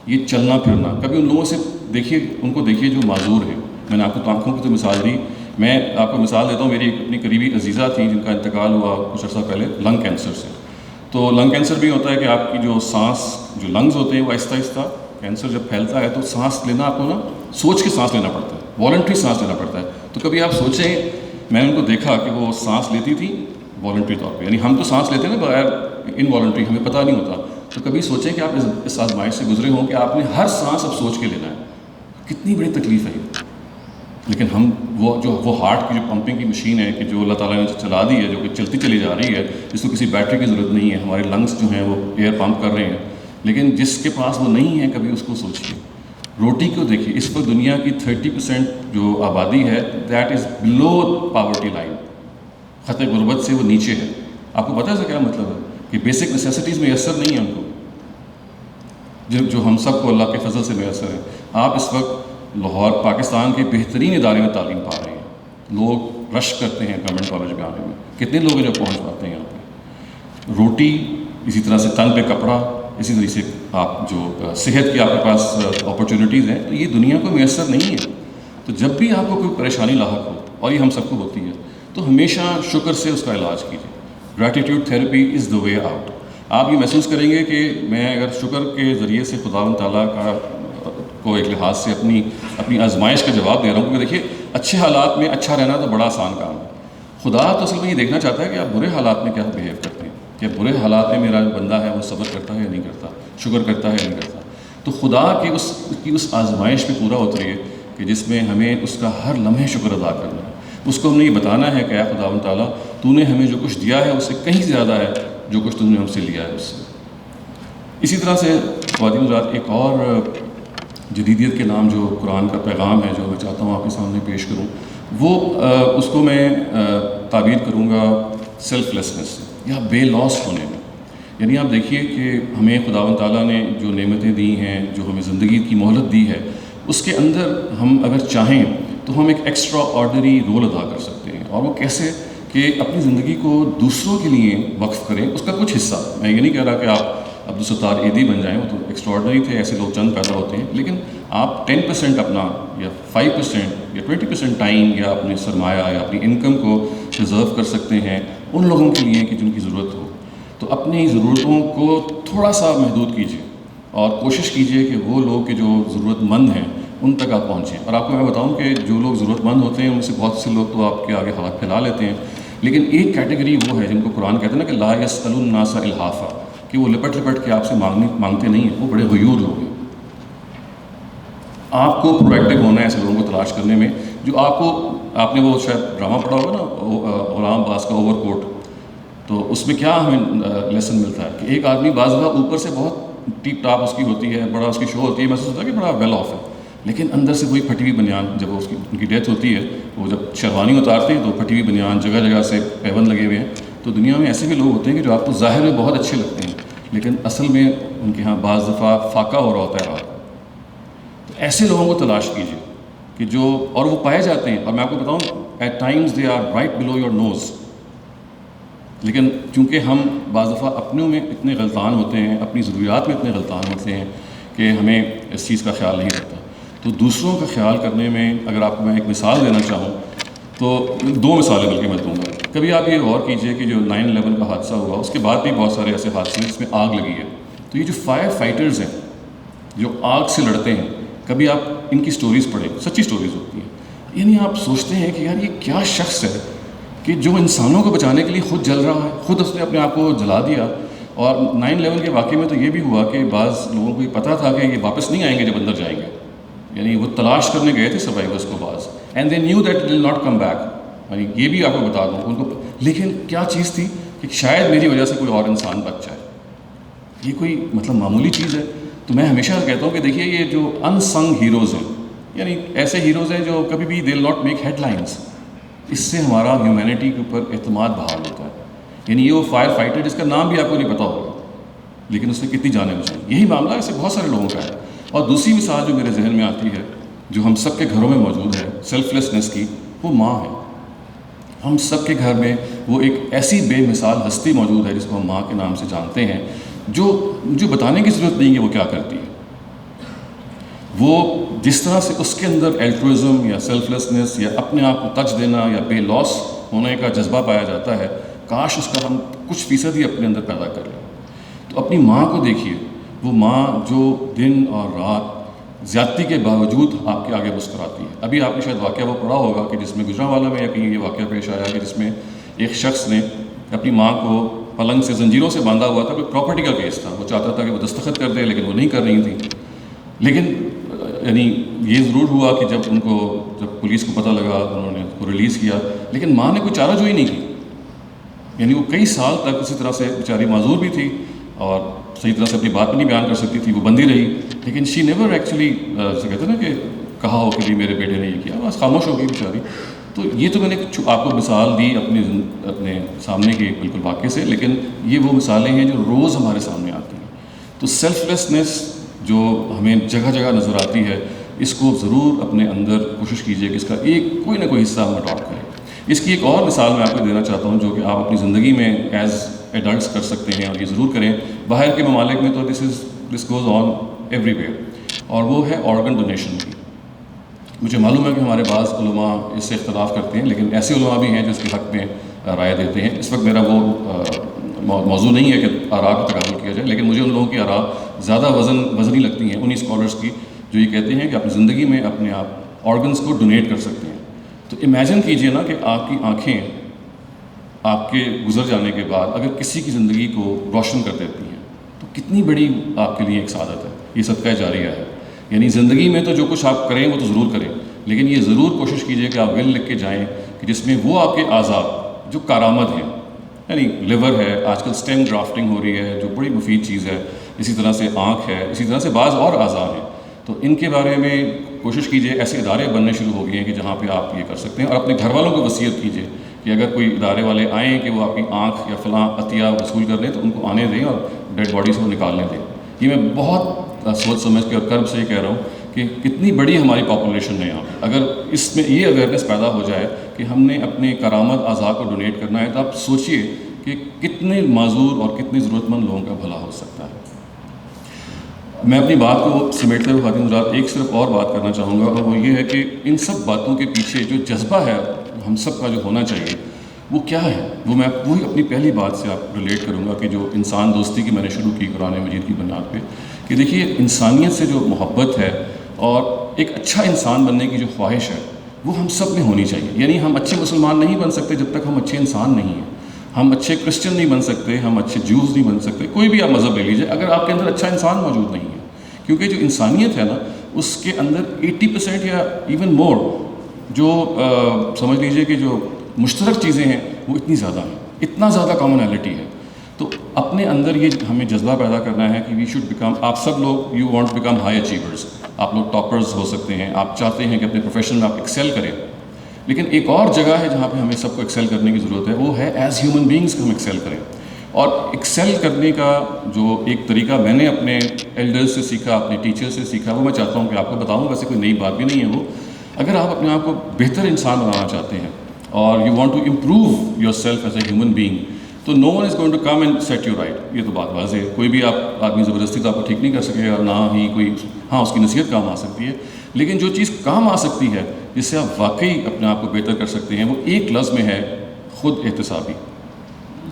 یہ چلنا پھرنا، کبھی ان لوگوں سے دیکھیے، ان کو دیکھیے جو معذور ہیں۔ میں نے آپ کو آنکھوں کی تو مثال دی، میں آپ کو مثال دیتا ہوں، میری اپنی قریبی عزیزہ تھی جن کا انتقال ہوا کچھ عرصہ پہلے لنگ کینسر سے۔ تو لنگ کینسر بھی ہوتا ہے کہ آپ کی جو سانس، جو لنگز ہوتے ہیں وہ آہستہ آہستہ، کینسر جب پھیلتا ہے تو سانس لینا آپ کو نا سوچ کے سانس لینا پڑتا ہے، والنٹری سانس لینا پڑتا ہے۔ تو کبھی آپ سوچیں، میں نے ان کو دیکھا کہ وہ سانس لیتی تھی والنٹری طور پہ، یعنی ہم تو سانس لیتے ہیں نا بغیر انوالنٹری، ہمیں پتہ نہیں ہوتا۔ تو کبھی سوچیں کہ آپ اس آزمائش سے گزرے ہوں کہ آپ نے ہر سانس اب سوچ کے لینا ہے، کتنی بڑی تکلیف ہے یہ۔ لیکن ہم وہ ہارٹ کی جو پمپنگ کی مشین ہے کہ جو اللہ تعالیٰ نے چلا دی ہے، جو کہ چلتی چلی جا رہی ہے، جس کو کسی بیٹری کی ضرورت نہیں ہے، ہمارے لنگس جو ہیں وہ ایئر پمپ کر رہے ہیں، لیکن جس کے پاس وہ نہیں ہے کبھی اس کو سوچیے۔ روٹی کو دیکھیے، اس وقت دنیا کی 30% جو آبادی ہے that is below poverty line, خط غربت سے وہ نیچے ہے۔ آپ کو پتہ ہے اس کا کیا مطلب ہے؟ کہ بیسک نیسیسٹیز میسر نہیں ہیں ان کو، جو ہم سب کو اللہ کے فضل سے میسر ہے۔ آپ اس وقت لاہور پاکستان کے بہترین ادارے میں تعلیم پا رہے ہیں، لوگ رش کرتے ہیں گورنمنٹ کالج میں آنے میں، کتنے لوگ ہیں جو پہنچ پاتے ہیں یہاں پہ۔ روٹی، اسی طرح سے تن پہ کپڑا، اسی طرح سے آپ جو صحت کی آپ کے پاس اپرچونیٹیز ہیں، تو یہ دنیا کو میسر نہیں ہے۔ تو جب بھی آپ کو کوئی پریشانی لاحق ہو، اور یہ ہم سب کو ہوتی ہے، تو ہمیشہ شکر سے اس کا علاج کیجیے۔ گریٹیٹیوڈ تھیراپی از دا وے آؤٹ۔ آپ یہ محسوس کریں گے کہ میں اگر شکر کے ذریعے سے خداوند تعالیٰ کو ایک لحاظ سے اپنی آزمائش کا جواب دے رہا ہوں، کیونکہ دیکھیے اچھے حالات میں اچھا رہنا تو بڑا آسان کام ہے۔ خدا تو اصل میں یہ دیکھنا چاہتا ہے کہ آپ برے حالات میں کیا بیہیو کرتے ہیں، کہ برے حالات میں میرا جو بندہ ہے وہ صبر کرتا ہے یا نہیں کرتا، شکر کرتا ہے یا نہیں کرتا۔ تو خدا کی اس آزمائش پہ پورا اتریے کہ جس میں ہمیں اس کا ہر لمحے شکر ادا کرنا ہے۔ اس کو ہم نے یہ بتانا ہے کہ اے خداوند تعالیٰ، تو نے ہمیں جو کچھ دیا ہے اس سے کہیں زیادہ ہے جو کچھ تم نے ہم سے لیا ہے اس سے۔ اسی طرح سے خواتین حضرات، ایک اور جدیدیت کے نام جو قرآن کا پیغام ہے جو میں چاہتا ہوں آپ کے سامنے پیش کروں، وہ اس کو میں تعبیر کروں گا سیلف لیسنس سے یا بے لوس ہونے میں. یعنی آپ دیکھیے کہ ہمیں خداوند تعالیٰ نے جو نعمتیں دی ہیں، جو ہمیں زندگی کی مہلت دی ہے، اس کے اندر ہم اگر چاہیں تو ہم ایک ایکسٹرا آرڈنری رول ادا کر سکتے ہیں. اور وہ کیسے؟ کہ اپنی زندگی کو دوسروں کے لیے وقف کریں. اس کا کچھ حصہ، میں یہ نہیں کہہ رہا کہ آپ عبدالستار ایدھی بن جائیں، وہ تو ایکسٹرا آرڈنری تھے، ایسے لوگ چند پیدا ہوتے ہیں، لیکن آپ 10% اپنا یا 5% یا 20% ٹائم یا اپنے سرمایہ یا اپنی انکم کو ریزرو کر سکتے ہیں ان لوگوں کے لیے کہ جن کی ضرورت ہو. تو اپنی ضرورتوں کو تھوڑا سا محدود کیجیے اور کوشش کیجیے کہ وہ لوگ کہ جو ضرورت مند ہیں ان تک آپ پہنچیں. اور آپ کو میں بتاؤں کہ جو لوگ ضرورت مند ہوتے ہیں ان سے بہت سے لوگ تو آپ کے آگے ہاتھ پھیلا لیتے ہیں، لیکن ایک کیٹیگری وہ ہے جن کو قرآن کہتے ہیں نا کہ لا یسأل الناس الحافا، کہ وہ لپٹ لپٹ کے آپ سے مانگتے نہیں ہیں، وہ بڑے غیور لوگ ہیں. آپ کو پرویکٹیو ہونا ہے ایسے لوگوں کو تلاش کرنے میں جو آپ نے وہ شاید ڈرامہ پڑھا ہوگا نا غلام باز کا اوور کوٹ. تو اس میں کیا ہمیں لیسن ملتا ہے کہ ایک آدمی بعض دفعہ اوپر سے بہت ٹیپ ٹاپ اس کی ہوتی ہے، بڑا اس کی شو ہوتی ہے، محسوس ہوتا ہے کہ بڑا ویل آف ہے، لیکن اندر سے وہی پھٹی ہوئی بنیان. جب ان کی ڈیتھ ہوتی ہے، وہ جب شیروانی اتارتے ہیں تو پھٹی ہوئی بنیان، جگہ جگہ سے پیون لگے ہوئے ہیں. تو دنیا میں ایسے بھی لوگ ہوتے ہیں کہ جو آپ کو ظاہر میں بہت اچھے لگتے ہیں، لیکن اصل میں ان کے ہاں بعض دفعہ فاقہ ہو رہا ہوتا ہے رات. تو ایسے لوگوں کو تلاش کیجیے کہ جو، اور وہ پائے جاتے ہیں. اور میں آپ کو بتاؤں at times they are right below your nose, لیکن چونکہ ہم بعض دفعہ اپنوں میں اتنے غلطان ہوتے ہیں، اپنی ضروریات میں اتنے غلطان ہوتے ہیں کہ ہمیں اس چیز کا خیال نہیں رہتا. تو دوسروں کا خیال کرنے میں اگر آپ کو میں ایک مثال دینا چاہوں تو 2 مثالیں بلکہ میں دوں گا. کبھی آپ یہ غور کیجئے کہ جو 9/11 کا حادثہ ہوا اس کے بعد بھی بہت سارے ایسے حادثے ہیں جس میں آگ لگی ہے. تو یہ جو فائر فائٹرز ہیں جو آگ سے لڑتے ہیں، کبھی آپ ان کی سٹوریز پڑھیں، سچی سٹوریز ہوتی ہیں. یعنی آپ سوچتے ہیں کہ یار یہ کیا شخص ہے کہ جو انسانوں کو بچانے کے لیے خود جل رہا ہے، خود اس نے اپنے آپ کو جلا دیا. اور 9/11 کے واقعے میں تو یہ بھی ہوا کہ بعض لوگوں کو یہ پتہ تھا کہ یہ واپس نہیں آئیں گے جب اندر جائیں گے، یعنی وہ تلاش کرنے گئے تھے سروائیورس کو بعض، and they knew that will not come back. یعنی یہ بھی آپ کو بتا دوں ان کو، لیکن کیا چیز تھی کہ شاید میری وجہ سے کوئی اور انسان بچ جائے. یہ کوئی مطلب معمولی چیز ہے. تو میں ہمیشہ کہتا ہوں کہ دیکھیے یہ جو ان سنگ ہیروز ہیں، یعنی ایسے ہیروز ہیں جو کبھی بھی they will not make headlines, اس سے ہمارا ہیومینٹی کے اوپر اعتماد بحال ہوتا ہے. یعنی یہ وہ فائر فائٹر جس کا نام بھی آپ کو نہیں پتہ ہوگا لیکن اس نے کتنی جانیں بچائیں. یہی معاملہ ایسے بہت سارے لوگوں کا ہے. اور دوسری مثال جو میرے ذہن میں آتی ہے جو ہم سب کے گھروں میں موجود ہے سیلف لیسنس کی، وہ ماں ہے. ہم سب کے گھر میں وہ ایک ایسی بے مثال ہستی موجود ہے جس کو ہم ماں کے نام سے جانتے ہیں، جو بتانے کی ضرورت نہیں کہ وہ کیا کرتی ہے. وہ جس طرح سے اس کے اندر الٹروازم یا سیلف لیسنس یا اپنے آپ کو تج دینا یا بے لوس ہونے کا جذبہ پایا جاتا ہے، کاش اس کا ہم کچھ فیصد ہی اپنے اندر پیدا کر لیں. تو اپنی ماں کو دیکھیے، وہ ماں جو دن اور رات زیادتی کے باوجود آپ کے آگے مسکراتی ہے. ابھی آپ نے شاید واقعہ وہ پڑھا ہوگا کہ جس میں گجرانوالہ میں یا کہیں یہ واقعہ پیش آیا کہ جس میں ایک شخص نے اپنی ماں کو پلنگ سے زنجیروں سے باندھا ہوا تھا. کوئی پراپرٹی کا کیس تھا، وہ چاہتا تھا کہ وہ دستخط کر دے لیکن وہ نہیں کر رہی تھی. لیکن یعنی یہ ضرور ہوا کہ جب پولیس کو پتہ لگا انہوں نے اس کو ریلیز کیا، لیکن ماں نے کوئی چارہ جوئی نہیں کی. یعنی وہ کئی سال تک اسی طرح سے بیچاری معذور بھی تھی اور صحیح طرح سے اپنی بات بھی نہیں بیان کر سکتی تھی، وہ بندی رہی. لیکن شی نیور ایکچولی جیسے کہتے ہیں نا کہ کہا ہو کہ بھی میرے بیٹے نے یہ کیا، بس خاموش ہو گئی بیچاری. تو یہ تو میں نے آپ کو مثال دی اپنے سامنے کے بالکل واقعے سے، لیکن یہ وہ مثالیں ہیں جو روز ہمارے سامنے آتی ہیں. تو سیلف لیسنس جو ہمیں جگہ جگہ نظر آتی ہے، اس کو ضرور اپنے اندر کوشش کیجیے کہ اس کا کوئی نہ کوئی حصہ ہم اڈاپٹ کریں. اس کی ایک اور مثال میں آپ کو دینا چاہتا ہوں جو کہ آپ اپنی زندگی میں ایز ایڈلٹس کر سکتے ہیں، اور یہ ضرور کریں. باہر کے ممالک میں تو this goes on every where, اور وہ ہے آرگن ڈونیشن کی. مجھے معلوم ہے کہ ہمارے بعض علماء اس سے اختلاف کرتے ہیں، لیکن ایسے علماء بھی ہیں جو اس کے حق میں رائے دیتے ہیں. اس وقت میرا وہ موضوع نہیں ہے کہ آراء کا تقابل کیا جائے، لیکن مجھے ان لوگوں کی آراء زیادہ وزنی لگتی ہیں، انہی اسکالرس کی جو یہ کہتے ہیں کہ اپنی زندگی میں اپنے آپ آرگنس کو ڈونیٹ کر سکتے ہیں. تو امیجن کیجئے نا کہ آپ کی آنکھیں آپ کے گزر جانے کے بعد اگر کسی کی زندگی کو روشن کر دیتی ہیں تو کتنی بڑی آپ کے لیے ایک سعادت ہے. یہ صدقہ جاریہ ہے. یعنی زندگی میں تو جو کچھ آپ کریں وہ تو ضرور کریں، لیکن یہ ضرور کوشش کیجئے کہ آپ ول لکھ کے جائیں کہ جس میں وہ آپ کے اعضاء جو کارآمد ہیں، یعنی لیور ہے، آج کل سٹیم گرافٹنگ ہو رہی ہے جو بڑی مفید چیز ہے، اسی طرح سے آنکھ ہے، اسی طرح سے بعض اور اعضاء ہیں. تو ان کے بارے میں کوشش کیجئے. ایسے ادارے بننے شروع ہو گئے ہیں کہ جہاں پہ آپ یہ کر سکتے ہیں، اور اپنے گھر والوں کو وصیت کیجئے کہ اگر کوئی ادارے والے آئیں کہ وہ آپ کی آنکھ یا فلاں عطیہ وصول کر لیں تو ان کو آنے دیں اور ڈیڈ باڈی سے وہ نکالنے دیں. یہ میں بہت سوچ سمجھ کے اور کرب سے یہ کہہ رہا ہوں کہ کتنی بڑی ہماری پاپولیشن ہے یہاں پہ. اگر اس میں یہ اویئرنیس پیدا ہو جائے کہ ہم نے اپنے کرامت اعضاء کو ڈونیٹ کرنا ہے تو آپ سوچئے کہ کتنے معذور اور کتنے ضرورت مند لوگوں کا بھلا ہو سکتا ہے. میں اپنی بات کو سمیٹتے ہوئے خواتین حضرات ایک صرف اور بات کرنا چاہوں گا, اور وہ یہ ہے کہ ان سب باتوں کے پیچھے جو جذبہ ہے ہم سب کا جو ہونا چاہیے وہ کیا ہے. وہ میں وہی اپنی پہلی بات سے آپ ریلیٹ کروں گا کہ جو انسان دوستی کی میں نے شروع کی قرآن مجید کی بنیاد پہ, کہ دیکھیے انسانیت سے جو محبت ہے اور ایک اچھا انسان بننے کی جو خواہش ہے وہ ہم سب میں ہونی چاہیے. یعنی ہم اچھے مسلمان نہیں بن سکتے جب تک ہم اچھے انسان نہیں ہیں. ہم اچھے کرسچن نہیں بن سکتے, ہم اچھے جوز نہیں بن سکتے, کوئی بھی آپ مذہب لے لیجیے اگر آپ کے اندر اچھا انسان موجود نہیں ہے. کیونکہ جو انسانیت ہے نا اس کے اندر 80% یا ایون مور جو سمجھ لیجیے کہ جو مشترک چیزیں ہیں وہ اتنی زیادہ ہیں, اتنا زیادہ کامنالٹی ہے. تو اپنے اندر یہ ہمیں جذبہ پیدا کرنا ہے کہ وی شوڈ بیکم, آپ سب لوگ you want to become high achievers, آپ لوگ ٹاپرز ہو سکتے ہیں, آپ چاہتے ہیں کہ اپنے پروفیشن میں آپ ایکسیل کریں. لیکن ایک اور جگہ ہے جہاں پہ ہمیں سب کو ایکسیل کرنے کی ضرورت ہے, وہ ہے ایز ہیومن بینگس ہم ایکسیل کریں. اور ایکسیل کرنے کا جو ایک طریقہ میں نے اپنے ایلڈرز سے سیکھا, اپنے ٹیچر سے سیکھا, وہ میں چاہتا ہوں کہ آپ کو بتاؤں. ویسے کوئی نئی بات بھی نہیں ہے وہ. اگر آپ اپنے آپ کو بہتر انسان بنانا چاہتے ہیں اور you want to improve your self as a human being, تو no one is going to come and set you right. یہ تو بات واضح ہے, کوئی بھی آپ آدمی زبردستی تو آپ کو ٹھیک نہیں کر سکے, اور نہ ہی کوئی, ہاں اس کی نصیحت کام آ سکتی ہے. لیکن جو چیز کام آ سکتی ہے جس سے آپ واقعی اپنے آپ کو بہتر کر سکتے ہیں, وہ ایک لفظ میں ہے خود احتسابی,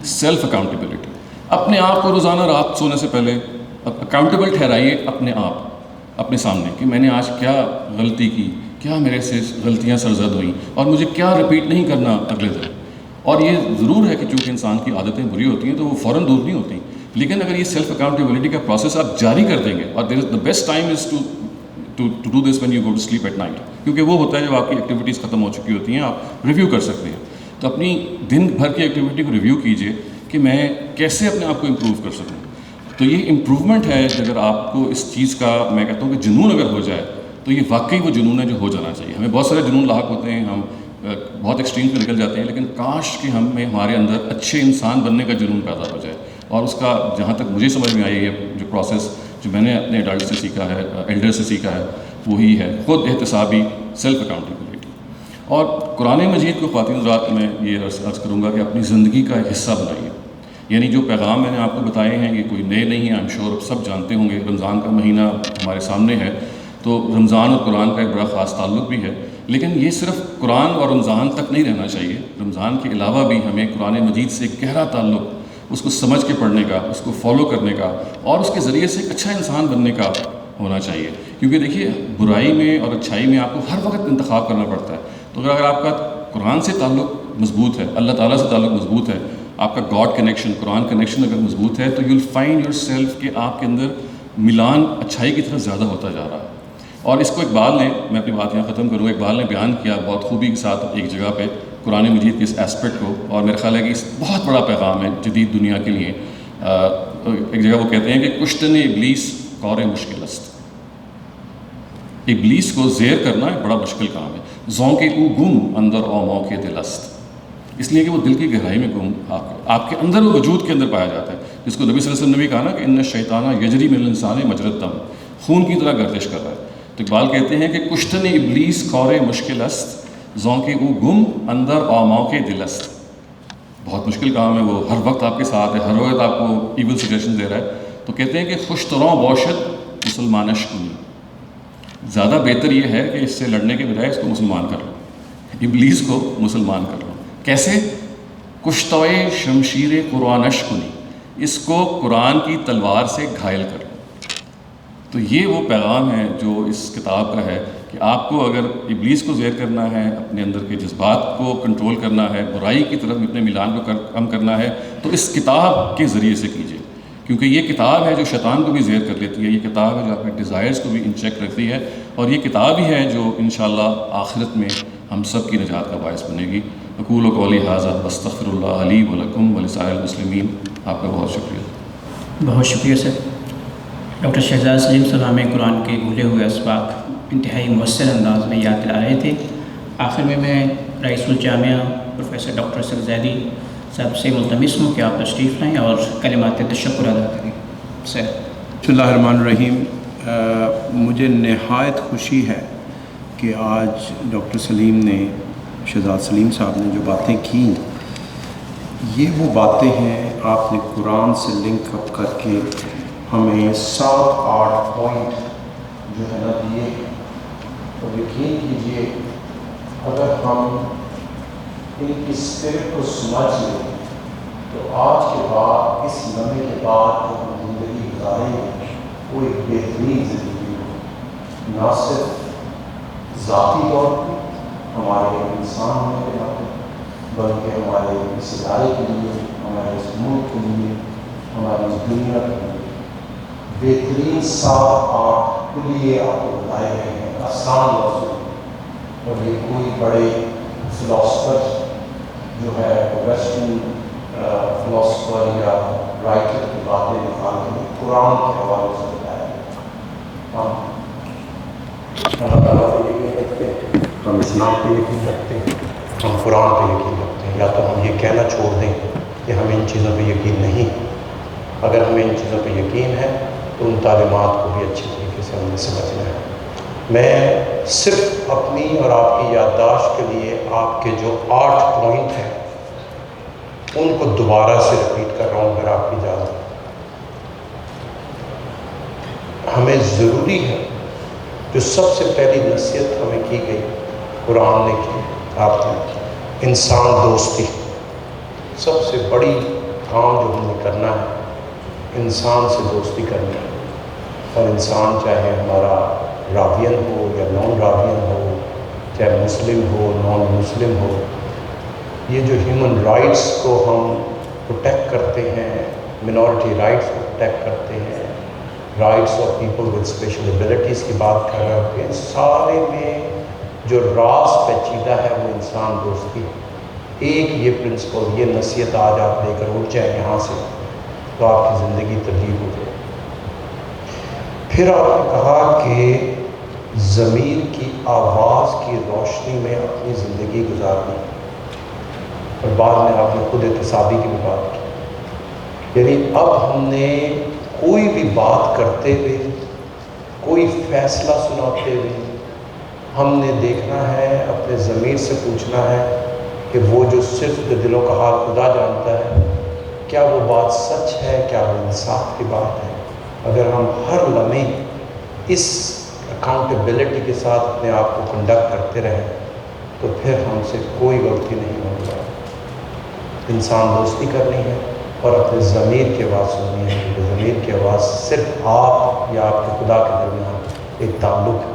سیلف اکاؤنٹیبلٹی. اپنے آپ کو روزانہ رات سونے سے پہلے اکاؤنٹیبل ٹھہرائیے اپنے آپ اپنے سامنے کہ میں نے آج کیا غلطی کی, کیا میرے سے غلطیاں سرزد ہوئیں, اور مجھے کیا رپیٹ نہیں کرنا اگلے دن. اور یہ ضرور ہے کہ چونکہ انسان کی عادتیں بری ہوتی ہیں تو وہ فوراً دور نہیں ہوتی, لیکن اگر یہ سیلف اکاؤنٹیبلٹی کا پروسیس آپ جاری کر دیں گے, اور there is the best time is to do this when you go to sleep at night, کیونکہ وہ ہوتا ہے جب آپ کی ایکٹیویٹیز ختم ہو چکی ہوتی ہیں, آپ ریویو کر سکتے ہیں. تو اپنی دن بھر کی ایکٹیویٹی کو ریویو کیجیے کہ میں کیسے اپنے آپ کو امپروو کر سکوں. تو یہ امپروومنٹ ہے. اگر آپ کو اس چیز کا میں کہتا ہوں کہ جنون اگر ہو جائے تو یہ واقعی وہ جنون ہے جو ہو جانا چاہیے. ہمیں بہت سارے جنون لاحق ہوتے ہیں, ہم بہت ایکسٹریم پہ نکل جاتے ہیں, لیکن کاش کہ ہمارے اندر اچھے انسان بننے کا جنون پیدا ہو جائے. اور اس کا جہاں تک مجھے سمجھ میں آئی ہے جو پروسیس جو میں نے اپنے ایڈلٹ سے سیکھا ہے, ایلڈر سے سیکھا ہے, وہی ہے خود احتسابی, سیلف اکاؤنٹیبلٹی. اور قرآن مجید کو خواتین حضرات میں یہ عرض کروں گا کہ اپنی زندگی کا ایک حصہ بنائیے. یعنی جو پیغام میں نے آپ کو بتائے ہیں یہ کوئی نئے نہیں ہیں, آئی ایم شیور سب جانتے ہوں گے. رمضان کا مہینہ ہمارے سامنے ہے, تو رمضان اور قرآن کا ایک بڑا خاص تعلق بھی ہے. لیکن یہ صرف قرآن اور رمضان تک نہیں رہنا چاہیے. رمضان کے علاوہ بھی ہمیں قرآن مجید سے ایک گہرا تعلق, اس کو سمجھ کے پڑھنے کا, اس کو فالو کرنے کا, اور اس کے ذریعے سے ایک اچھا انسان بننے کا ہونا چاہیے. کیونکہ دیکھیے برائی میں اور اچھائی میں آپ کو ہر وقت انتخاب کرنا پڑتا ہے. تو اگر آپ کا قرآن سے تعلق مضبوط ہے, اللہ تعالیٰ سے تعلق مضبوط ہے, آپ کا گاڈ کنیکشن, قرآن کنیکشن اگر مضبوط ہے, تو you will find your self کہ آپ کے اندر ملان اچھائی کی طرف زیادہ ہوتا جا رہا ہے. اور اس کو اقبال نے, میں اپنی بات یہاں ختم کروں, اقبال نے بیان کیا بہت خوبی کے ساتھ ایک جگہ پہ قرآن مجید کے اس ایسپیکٹ کو, اور میرا خیال ہے کہ اس بہت بڑا پیغام ہے جدید دنیا کے لیے. ایک جگہ وہ کہتے ہیں کہ کشتن ابلیس کور مشکل است. ابلیس کو زیر کرنا ایک بڑا مشکل کام ہے. زوں کے او گم اندر او موقع دل است, اس لیے کہ وہ دل کی گہرائی میں گم آپ کے اندر, وہ وجود کے اندر پایا جاتا ہے, جس کو نبی صلی اللہ علیہ وسلم نے بھی کہا نا کہ ان الشیطان یجری من الانسان مجری الدم, خون کی طرح گردش کر رہا ہے. تو اقبال کہتے ہیں کہ کشتن ابلیس کور مشکل است, زوں کے او گم اندر او موقع دل است. بہت مشکل کام ہے, وہ ہر وقت آپ کے ساتھ ہے, ہر وقت آپ کو ایون سجیشن دے رہا ہے. تو کہتے ہیں کہ خوش تروں بوشد مسلمانش کنی, زیادہ بہتر یہ ہے کہ اس سے لڑنے کے بجائے اس کو مسلمان کر لو, ابلیس کو مسلمان کر لو. کیسے؟ کشتوئے شمشیر قرآنش کنی, اس کو قرآن کی تلوار سے گھائل کر لو. تو یہ وہ پیغام ہے جو اس کتاب کا ہے کہ آپ کو اگر ابلیس کو زیر کرنا ہے, اپنے اندر کے جذبات کو کنٹرول کرنا ہے, برائی کی طرف اپنے میلان کو کم کرنا ہے, تو اس کتاب کے ذریعے سے کیجیے. کیونکہ یہ کتاب ہے جو شیطان کو بھی زیر کر لیتی ہے, یہ کتاب ہے جو آپ کے ڈیزائرز کو بھی ان چیک رکھتی ہے, اور یہ کتاب ہی ہے جو انشاءاللہ آخرت میں ہم سب کی نجات کا باعث بنے گی. اقول قولی ھذا واستغفر اللہ لی ولکم ولسائر المسلمین. آپ کا بہت شکریہ. بہت شکریہ سر. ڈاکٹر شہزاد سلیم صاحب ہمیں قرآن کے بھولے ہوئے اسباق انتہائی مؤثر انداز میں یاد دلا رہے تھے. آخر میں رئیس الجامعہ پروفیسر ڈاکٹر اسد زیدی صاحب سے ملتمس ہوں کہ آپ تشریف لائیں اور کلمات تشکر ادا کریں. سر. بسم اللہ الرحمن الرحیم. مجھے نہایت خوشی ہے کہ آج ڈاکٹر سلیم نے، شہزاد سلیم صاحب نے جو باتیں کیں، یہ وہ باتیں ہیں آپ نے قرآن سے لنک اپ کر کے ہمیں 7-8 پوائنٹ جو ہے نا دیے. اور یقین کیجیے اگر ہم ان کی اسپرٹ کو سمجھ لیں تو آج کے بعد، اس لمحے کے بعد جو ہم زندگی گزاریں گے وہ ایک بہترین زندگی ہو، نہ صرف ذاتی طور پہ ہمارے انسان ہونے کے ناطے، بلکہ ہمارے اس ادارے کے لیے، ہمارے اس ملک کے لیے، ہماری اس دنیا کے لیے. بہترین 7-8 کلیے آپ کو بتائے گئے ہیں آسان لفظوں میں. اور یہ کوئی بڑے فلاسفر جو ہے ویسٹرن فلاسفر یا رائٹر کی باتیں نکال کے قرآن کے حوالے سے بتایا. ہم اللہ تعالیٰ پہ یقین رکھتے ہیں، ہم اسلام پہ یقین رکھتے ہیں، ہم قرآن پہ یقین رکھتے ہیں. یا تو ہم یہ کہنا چھوڑ دیں کہ ہمیں ان چیزوں پہ یقین نہیں. اگر ہمیں ان چیزوں پہ یقین ہے تو ان تعلیمات کو بھی اچھی طریقے سے ہم نے سمجھنا ہے. میں صرف اپنی اور آپ کی یادداشت کے لیے آپ کے جو 8 پوائنٹ ہیں ان کو دوبارہ سے رپیٹ کر رہا ہوں اگر آپ کی اجازت. ہمیں ضروری ہے، جو سب سے پہلی نصیحت ہمیں کی گئی، قرآن نے کی، آپ نے کی، انسان دوستی. سب سے بڑی کام جو ہم نے کرنا ہے انسان سے دوستی کرنی ہے. اور انسان چاہے ہمارا راوین ہو یا نان راوین ہو، چاہے مسلم ہو نان مسلم ہو. یہ جو ہیومن رائٹس کو ہم پروٹیکٹ کرتے ہیں، منورٹی رائٹس کو پروٹیکٹ کرتے ہیں، rights of people with special abilities کی بات کر رہے ہوتے ہیں، سارے میں جو راز پیچیدہ ہے وہ انسان دوستی. ایک یہ پرنسپل، یہ نصیحت آج آپ لے کر اٹھ جائیں یہاں سے تو آپ کی زندگی تبدیل ہو جائے. پھر آپ نے کہا کہ ضمیر کی آواز کی روشنی میں اپنی زندگی گزارنی. اور بعد میں آپ نے خود احتسابی کی بھی بات کی. یعنی اب ہم نے کوئی بھی بات کرتے ہوئے، کوئی فیصلہ سناتے ہوئے، ہم نے دیکھنا ہے، اپنے ضمیر سے پوچھنا ہے کہ وہ جو صرف دلوں کا حال خدا جانتا ہے، کیا وہ بات سچ ہے، کیا وہ انصاف کی بات ہے. اگر ہم ہر لمحے اس اکاؤنٹیبلٹی کے ساتھ اپنے آپ کو کنڈکٹ کرتے رہیں تو پھر ہم سے کوئی غلطی نہیں ہوگی. انسان دوستی کرنی ہے اور اپنے ضمیر کی آواز سننی ہے، کیونکہ ضمیر کی آواز صرف آپ یا آپ کے خدا کے درمیان ایک تعلق ہے.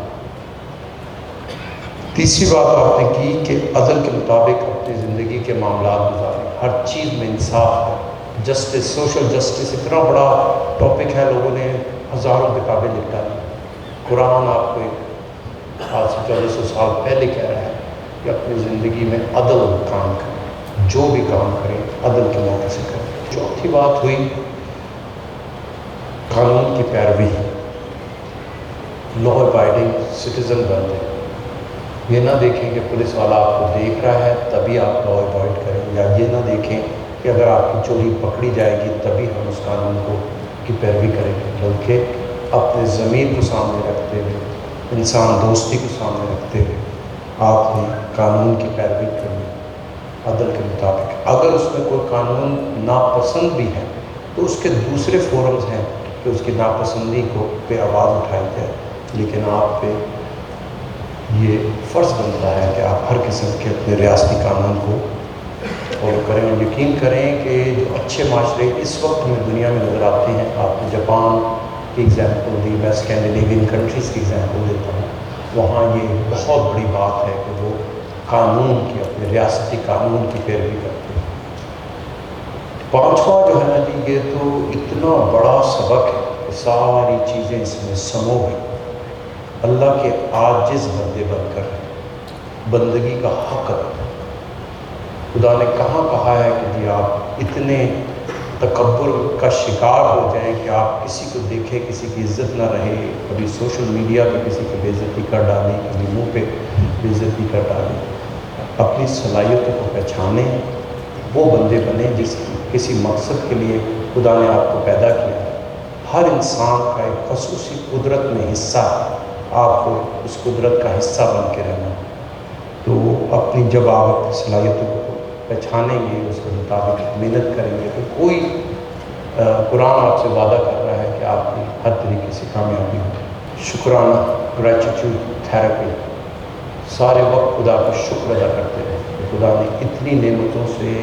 تیسری بات آپ نے کی کہ عدل کے مطابق اپنی زندگی کے معاملات گزاریں. ہر چیز میں انصاف ہے. جسٹس، سوشل جسٹس اتنا بڑا ٹاپک ہے، لوگوں نے ہزاروں کتابیں لکھ ڈالی. قرآن آپ کو ایک آج سے 1400 سال پہلے کہہ رہا ہے کہ اپنی زندگی میں عدل کام کریں، جو بھی کام کریں عدل کے موقع سے کریں. چوتھی بات ہوئی قانون کی پیروی. لا ابائڈنگ سٹیزن بن جائیں. یہ نہ دیکھیں کہ پولیس والا آپ کو دیکھ رہا ہے تبھی آپ لا ابائڈ کریں، یا یہ نہ دیکھیں کہ اگر آپ کی چوری پکڑی جائے گی تبھی ہم اس قانون کو کی پیروی کریں گے. بلکہ اپنے ضمیر کو سامنے رکھتے ہوئے، انسان دوستی کو سامنے رکھتے ہوئے آپ نے قانون کی پیروی کرنی عدل کے مطابق. اگر اس میں کوئی قانون ناپسند بھی ہے تو اس کے دوسرے فورمز ہیں کہ اس کی ناپسندی کو پہ آواز اٹھائی جائے. لیکن آپ پہ یہ فرض بنتا ہے کہ آپ ہر قسم کے اپنے ریاستی قانون کو فالو کریں. اور یقین کریں کہ جو اچھے معاشرے اس وقت ہمیں دنیا میں نظر آتے ہیں، آپ نے جاپان کی ایگزامپل دی، میں اسکینڈینیوین کنٹریز کی ایگزامپل دیتا ہوں، وہاں یہ بہت بڑی بات ہے کہ وہ قانون کی، اپنے ریاستی قانون کی پیروی کرتے ہیں. پانچواں جو ہے نا جی، یہ تو اتنا بڑا سبق ہے کہ ساری چیزیں اس میں سمو گئی. اللہ کے عاجز بندے بن کر بندگی کا حق ادا. خدا نے کہاں کہا ہے کہ جی آپ اتنے تکبر کا شکار ہو جائیں کہ آپ کسی کو دیکھیں کسی کی عزت نہ رہے. کبھی سوشل میڈیا پہ کسی کی بے عزتی کر ڈالی، کبھی منہ پہ بے عزتی کر ڈالی. اپنی صلاحیتوں کو پہچانیں، وہ بندے بنیں جس کسی مقصد کے لیے خدا نے آپ کو پیدا کیا ہے۔ ہر انسان کا ایک خصوصی قدرت میں حصہ ہے، آپ کو اس قدرت کا حصہ بن کے رہنا۔ تو اپنی جب آپ اپنی صلاحیتوں کو پہچانیں گے، اس کے مطابق محنت کریں گے، تو کوئی قرآن آپ سے وعدہ کر رہا ہے کہ آپ کی ہر طریقے سے کامیابی ہو۔ شکرانہ، گریٹیٹیوڈ تھیراپی، سارے وقت خدا کا شکر ادا کرتے رہیں کہ خدا نے اتنی نعمتوں سے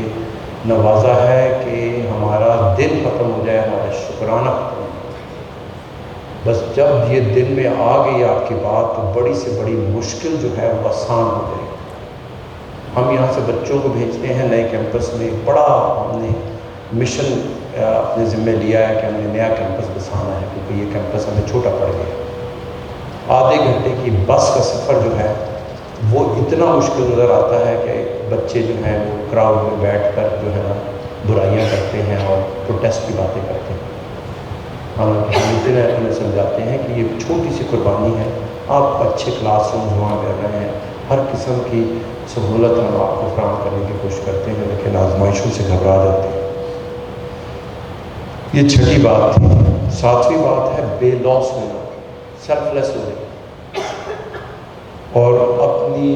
نوازا ہے کہ ہمارا دن ختم ہو جائے، ہمارا شکرانہ ختم ہو جائے۔ بس جب یہ دن میں آ گئی آپ کی بات، تو بڑی سے بڑی مشکل جو ہے وہ آسان ہو گئی۔ ہم یہاں سے بچوں کو بھیجتے ہیں نئے کیمپس میں، بڑا ہم نے مشن اپنے ذمہ لیا ہے کہ ہم نے نیا کیمپس بسانا ہے، کیونکہ یہ کیمپس ہمیں چھوٹا پڑ گیا۔ آدھے گھنٹے کی بس کا سفر جو ہے وہ اتنا مشکل نظر آتا ہے کہ بچے جو ہیں وہ کراؤڈ میں بیٹھ کر جو ہے نا برائیاں کرتے ہیں اور پروٹیسٹ کی باتیں کرتے ہیں۔ حالانکہ ہم اتنے انہیں سمجھاتے ہیں کہ یہ چھوٹی سی قربانی ہے، آپ اچھے کلاس رومز وہاں کر رہے ہیں، ہر قسم کی سہولت ہم آپ کو فراہم کرنے کی کوشش کرتے ہیں، لیکن آزمائشوں سے گھبرا جاتے ہیں۔ یہ چھٹی بات تھی۔ ساتویں بات ہے بے لوس ہونا، سیلف لیس ہونا، اور اپنی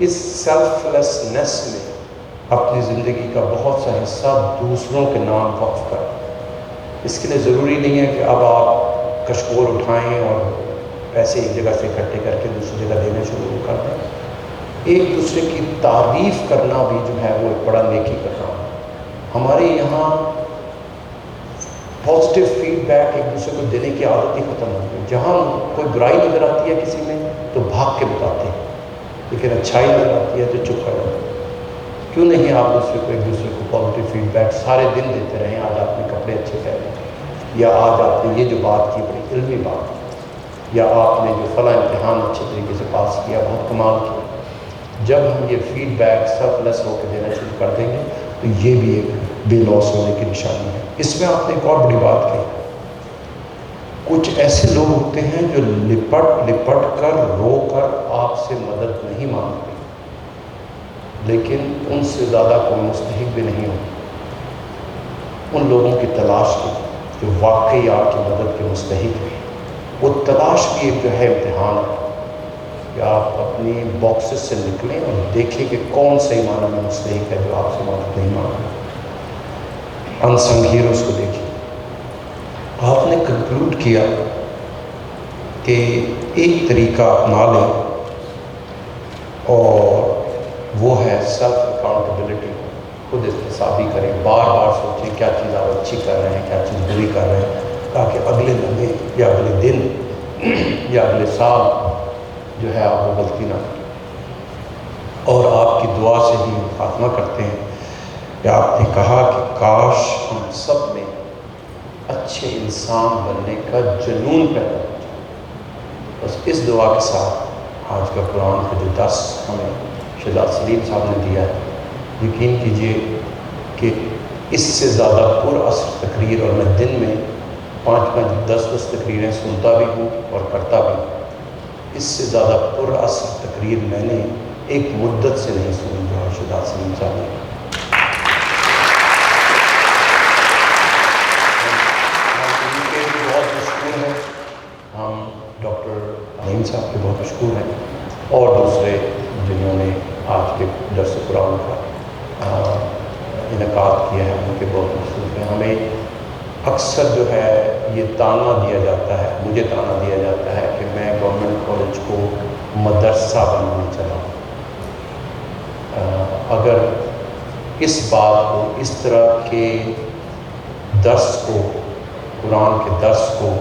اس سیلف لیسنس میں اپنی زندگی کا بہت سا حصہ دوسروں کے نام وقف کریں۔ اس کے لیے ضروری نہیں ہے کہ اب آپ کشکول اٹھائیں اور پیسے ایک جگہ سے اکٹھے کر کے دوسری جگہ دینا شروع کر دیں۔ ایک دوسرے کی تعریف کرنا بھی جو ہے وہ ایک بڑا نیکی کا کام ہے۔ ہمارے یہاں پازیٹیو فیڈ بیک ایک دوسرے کو دینے کی عادت ہی ختم ہو گئی۔ جہاں کوئی برائی نظر آتی ہے کسی میں تو بھاگ کے بتاتے ہیں، لیکن اچھائی نظر آتی ہے تو چپ کر جاتے ہیں۔ کیوں نہیں آپ دوسرے کو ایک دوسرے کو پازیٹیو فیڈ بیک سارے دن دیتے رہیں؟ آج آپ نے کپڑے اچھے پہنے، یا آج آپ نے یہ جو بات کی بڑی علمی بات کی، یا آپ نے جو فلاں امتحان اچھے طریقے سے پاس کیا، بہت کمال کیا۔ جب ہم یہ فیڈ بیک سیلف لیس ہو کے دینا شروع کر دیں گے تو یہ بھی ایک بے لوس ہونے کی نشانی ہے۔ اس میں آپ نے ایک اور بڑی بات کہی، کچھ ایسے لوگ ہوتے ہیں جو لپٹ کر رو کر آپ سے مدد نہیں مانگتے، لیکن ان سے زیادہ کوئی مستحق بھی نہیں ہوتا۔ ان لوگوں کی تلاش کی جو واقعی آپ کی مدد کے مستحق ہیں، وہ تلاش بھی ایک جو ہے امتحان ہے کہ آپ اپنی باکسز سے نکلیں اور دیکھیں کہ کون صحیح معنی میں مستحق ہے جو آپ سے مدد نہیں مانگ رہا۔ انسنگ ہیروز کو دیکھیں۔ آپ نے کنکلوڈ کیا کہ ایک طریقہ اپنا لیں اور وہ ہے سیلف اکاؤنٹیبلٹی، خود احتسابی کریں، بار بار سوچیں کیا چیز آپ اچھی کر رہے ہیں، کیا چیز بری کر رہے ہیں، تاکہ اگلے لمحے یا اگلے دن یا اگلے سال جو ہے آپ وہ غلطی نہ کریں۔ اور آپ کی دعا سے ہی خاتمہ کرتے ہیں کہ آپ نے کہا کہ کاش ہم سب میں اچھے انسان بننے کا جنون پیدا ہو جائے۔ بس اس دعا کے ساتھ آج کا قرآن کا جو درس ہمیں شہزاد سلیم صاحب نے دیا ہے، یقین کیجئے کہ اس سے زیادہ پر اثر تقریر، اور میں دن میں 5-5 10 تقریریں سنتا بھی ہوں اور کرتا بھی ہوں، اس سے زیادہ پر اثر تقریر میں نے ایک مدت سے نہیں سنی جو شہزاد سلیم صاحب نے۔ ہم ڈاکٹر نعیم صاحب کے بہت مشکور ہیں، اور دوسرے جنہوں نے آج کے درس قرآن کا انعقاد کیا ہے ان کے بہت مشکور ہیں۔ ہمیں اکثر جو ہے یہ تانا دیا جاتا ہے، مجھے تانا دیا جاتا ہے کہ میں گورنمنٹ کالج کو مدرسہ بنانا چاہتا ہوں۔ اگر اس بات کو، اس طرح کے درس کو، قرآن کے درس کو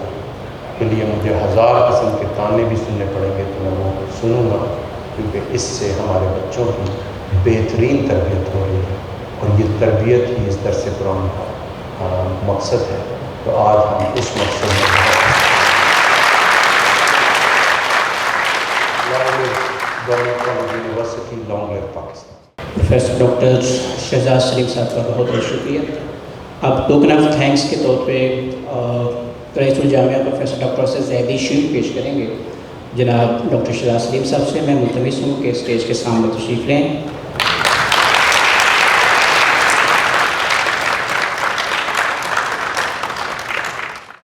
کے لیے مجھے 1000 قسم کے تانے بھی سننے پڑیں گے تو میں وہ سنوں گا، کیونکہ اس سے ہمارے بچوں کی بہترین تربیت ہو رہی ہے، اور یہ تربیت ہی اس درس قرآن کا مقصد ہے۔ تو آج ہم اس مقصد میں گورنمنٹ کالج یونیورسٹی لانگ لیو پاکستان۔ پروفیسر ڈاکٹر شہزاد سلیم صاحب کا بہت بہت شکریہ۔ اب ٹوکن آف تھینکس کے طور پہ رئیس الجامعہ پروفیسر ڈاکٹر سے زیدی شیلڈ پیش کریں گے۔ جناب ڈاکٹر شہزاد سلیم صاحب سے میں ملتمس ہوں کہ اسٹیج کے سامنے تشریف لیں